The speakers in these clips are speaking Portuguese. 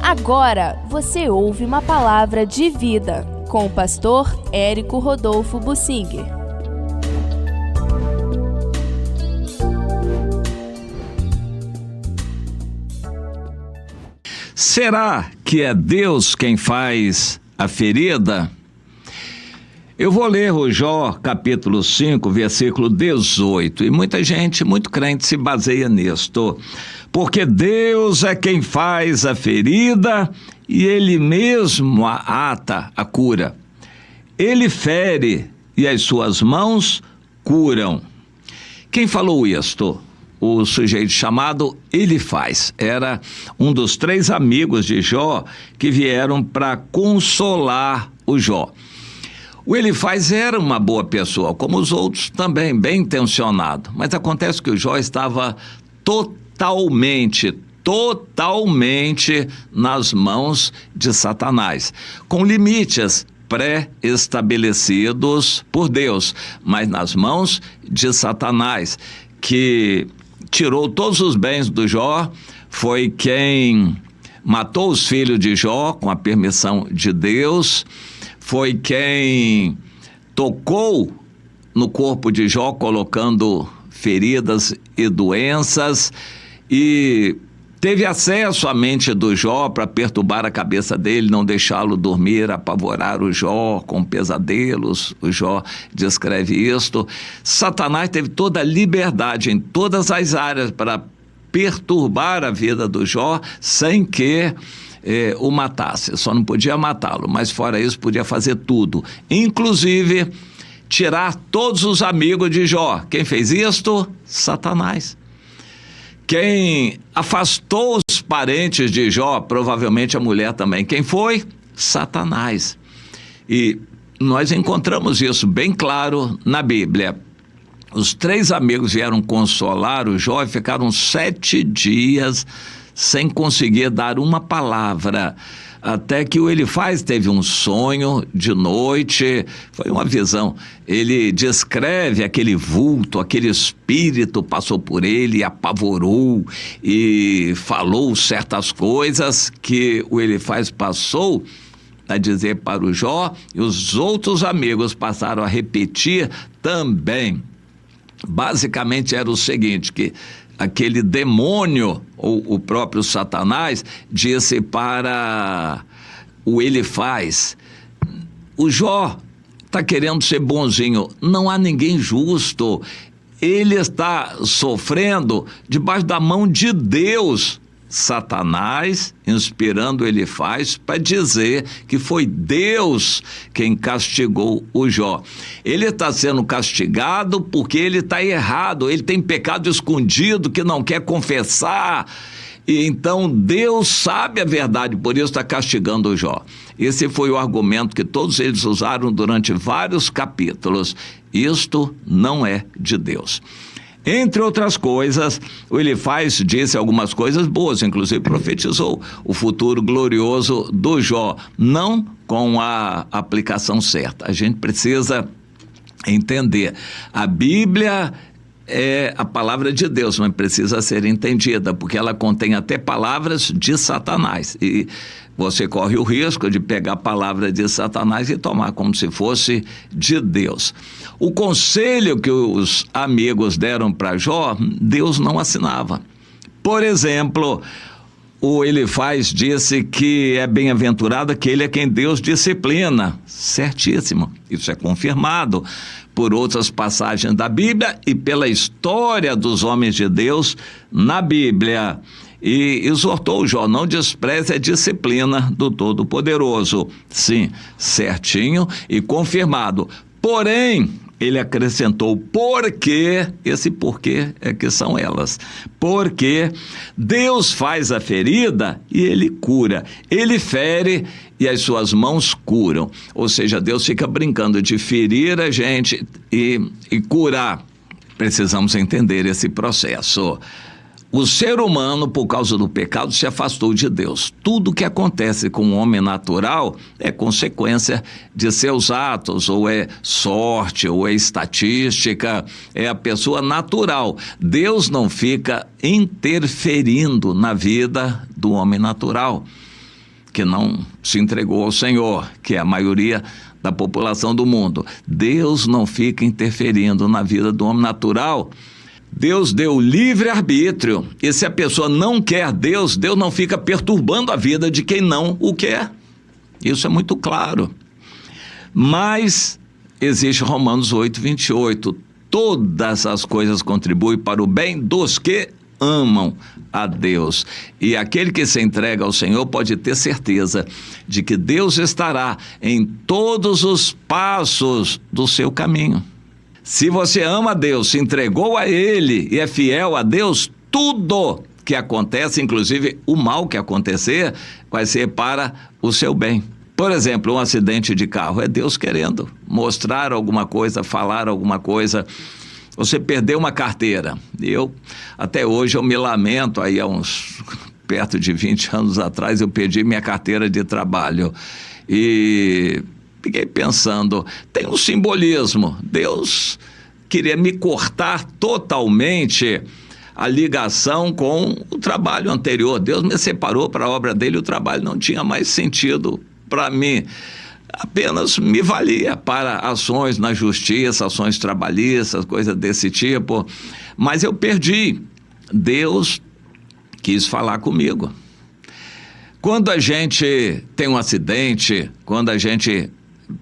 Agora você ouve uma palavra de vida com o pastor Érico Rodolfo Bussinger. Será que é Deus quem faz a ferida? Eu vou ler o Jó, capítulo 5, versículo 18, e muita gente, muito crente, se baseia nisto. Porque Deus é quem faz a ferida e Ele mesmo a ata, a cura. Ele fere e as suas mãos curam. Quem falou isto? O sujeito chamado Elifaz. Era um dos 3 amigos de Jó que vieram para consolar o Jó. O Elifaz era uma boa pessoa, como os outros também, bem intencionado. Mas acontece que o Jó estava totalmente nas mãos de Satanás, com limites pré-estabelecidos por Deus, mas nas mãos de Satanás, que tirou todos os bens do Jó, foi quem matou os filhos de Jó com a permissão de Deus, foi quem tocou no corpo de Jó, colocando feridas e doenças, e teve acesso à mente do Jó para perturbar a cabeça dele, não deixá-lo dormir, apavorar o Jó com pesadelos. O Jó descreve isto. Satanás teve toda a liberdade em todas as áreas para perturbar a vida do Jó sem que o matasse. Só não podia matá-lo, mas fora isso podia fazer tudo, inclusive tirar todos os amigos de Jó. Quem fez isto? Satanás. Quem afastou os parentes de Jó, provavelmente a mulher também. Quem foi? Satanás. E nós encontramos isso bem claro na Bíblia. Os 3 amigos vieram consolar o Jó e ficaram 7 dias sem conseguir dar uma palavra, até que o Elifaz teve um sonho de noite, foi uma visão. Ele descreve aquele vulto, aquele espírito passou por ele, apavorou e falou certas coisas que o Elifaz passou a dizer para o Jó, e os outros amigos passaram a repetir também. Basicamente era o seguinte, que aquele demônio, ou o próprio Satanás, disse para o Elifaz: o Jó está querendo ser bonzinho, não há ninguém justo, ele está sofrendo debaixo da mão de Deus. Satanás inspirando Elifaz para dizer que foi Deus quem castigou o Jó. Ele está sendo castigado porque ele está errado, ele tem pecado escondido que não quer confessar, e então Deus sabe a verdade, por isso está castigando o Jó. Esse foi o argumento que todos eles usaram durante vários capítulos. Isto não é de Deus. Entre outras coisas, o Elifaz disse algumas coisas boas, inclusive profetizou o futuro glorioso do Jó, não com a aplicação certa. A gente precisa entender. A Bíblia é a palavra de Deus, mas precisa ser entendida, porque ela contém até palavras de Satanás. E você corre o risco de pegar a palavra de Satanás e tomar como se fosse de Deus. O conselho que os amigos deram para Jó, Deus não assinava. Por exemplo, o Elifaz disse que é bem-aventurado aquele a quem Deus disciplina. Certíssimo. Isso é confirmado por outras passagens da Bíblia e pela história dos homens de Deus na Bíblia. E exortou Jó: não despreze a disciplina do Todo-Poderoso. Sim, certinho e confirmado. Porém, ele acrescentou: porque, esse porquê é que são elas, porque Deus faz a ferida e Ele cura, Ele fere e as suas mãos curam. Ou seja, Deus fica brincando de ferir a gente e curar. Precisamos entender esse processo. O ser humano, por causa do pecado, se afastou de Deus. Tudo que acontece com o homem natural é consequência de seus atos, ou é sorte, ou é estatística, é a pessoa natural. Deus não fica interferindo na vida do homem natural. que não se entregou ao Senhor, que é a maioria da população do mundo. Deus não fica interferindo na vida do homem natural. Deus deu livre-arbítrio, e se a pessoa não quer Deus, Deus não fica perturbando a vida de quem não o quer. Isso é muito claro. Mas existe Romanos 8:28. Todas as coisas contribuem para o bem dos que amam a Deus. E aquele que se entrega ao Senhor pode ter certeza de que Deus estará em todos os passos do seu caminho. Se você ama a Deus, se entregou a Ele e é fiel a Deus, tudo que acontece, inclusive o mal que acontecer, vai ser para o seu bem. Por exemplo, um acidente de carro, é Deus querendo mostrar alguma coisa, falar alguma coisa. Você perdeu uma carteira. Até hoje eu me lamento, aí há perto de 20 anos atrás, eu perdi minha carteira de trabalho. E fiquei pensando, tem um simbolismo. Deus queria me cortar totalmente a ligação com o trabalho anterior. Deus me separou para a obra dele, o trabalho não tinha mais sentido para mim. Apenas me valia para ações na justiça, ações trabalhistas, coisas desse tipo. Mas eu perdi. Deus quis falar comigo. Quando a gente tem um acidente, quando a gente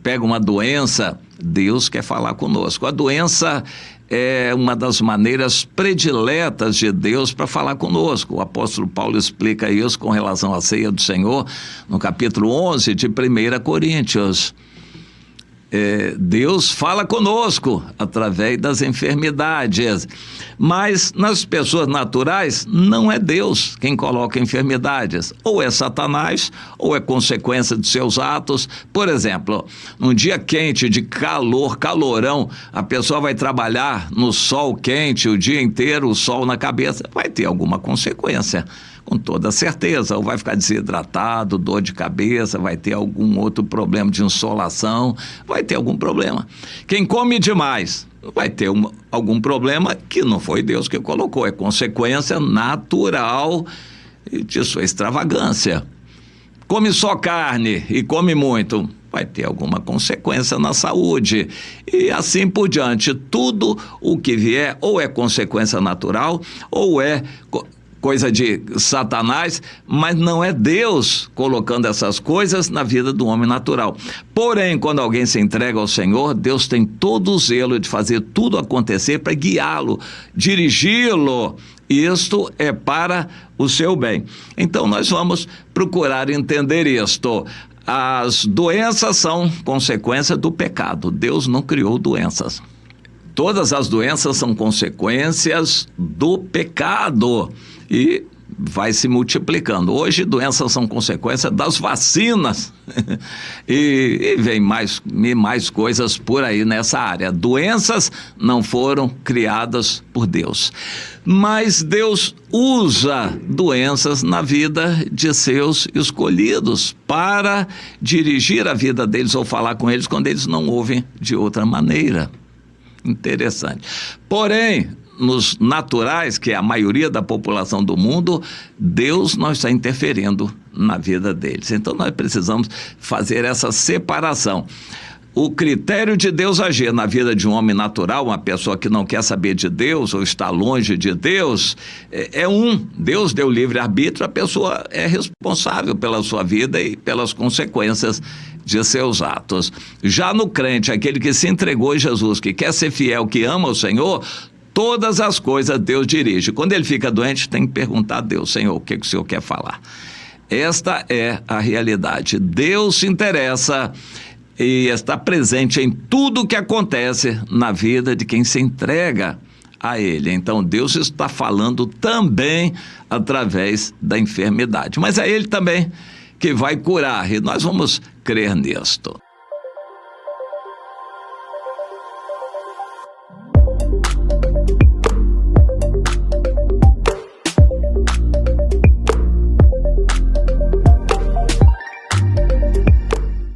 pega uma doença, Deus quer falar conosco. A doença é uma das maneiras prediletas de Deus para falar conosco. O apóstolo Paulo explica isso com relação à ceia do Senhor, no capítulo 11 de 1 Coríntios. Deus fala conosco através das enfermidades, mas nas pessoas naturais não é Deus quem coloca enfermidades, ou é Satanás, ou é consequência de seus atos. Por exemplo, num dia quente de calorão, a pessoa vai trabalhar no sol quente o dia inteiro, o sol na cabeça, vai ter alguma consequência, com toda certeza, ou vai ficar desidratado, dor de cabeça, vai ter algum outro problema de insolação, vai ter algum problema. Quem come demais vai ter algum problema que não foi Deus que colocou, é consequência natural de sua extravagância. Come só carne e come muito, vai ter alguma consequência na saúde, e assim por diante. Tudo o que vier ou é consequência natural ou é coisa de Satanás, mas não é Deus colocando essas coisas na vida do homem natural. Porém, quando alguém se entrega ao Senhor, Deus tem todo o zelo de fazer tudo acontecer para guiá-lo, dirigi-lo. Isto é para o seu bem. Então nós vamos procurar entender isto. As doenças são consequência do pecado. Deus não criou doenças. Todas as doenças são consequências do pecado e vai se multiplicando. Hoje, doenças são consequência das vacinas e vem mais coisas por aí nessa área. Doenças não foram criadas por Deus, mas Deus usa doenças na vida de seus escolhidos para dirigir a vida deles ou falar com eles quando eles não ouvem de outra maneira. Interessante. Porém, nos naturais, que é a maioria da população do mundo, Deus não está interferindo na vida deles. Então nós precisamos fazer essa separação. O critério de Deus agir na vida de um homem natural, uma pessoa que não quer saber de Deus ou está longe de Deus, Deus deu livre-arbítrio, a pessoa é responsável pela sua vida e pelas consequências de seus atos. Já no crente, aquele que se entregou a Jesus, que quer ser fiel, que ama o Senhor, todas as coisas Deus dirige. Quando ele fica doente, tem que perguntar a Deus: Senhor, o que o Senhor quer falar? Esta é a realidade. Deus se interessa e está presente em tudo que acontece na vida de quem se entrega a Ele. Então Deus está falando também através da enfermidade, mas é Ele também que vai curar, e nós vamos crer nisto.